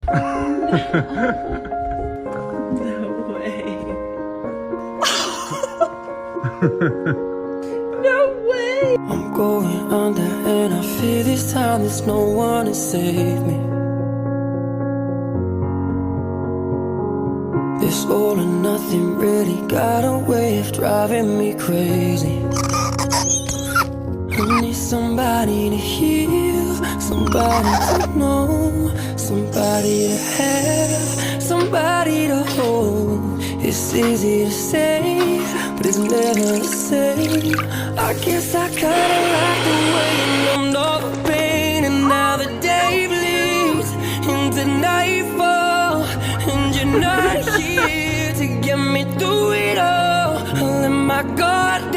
No way. No way. I'm going under and I fear this time there's no one to save me. This all or nothing really got a way of driving me crazy. I need somebody to heal, somebody to know, somebody to have, somebody to hold. It's easy to say, but it's never the same. I guess I kinda like the way you numbed all the pain, and now the day bleeds into nightfall, and you're not here to get me through it all. I let my guard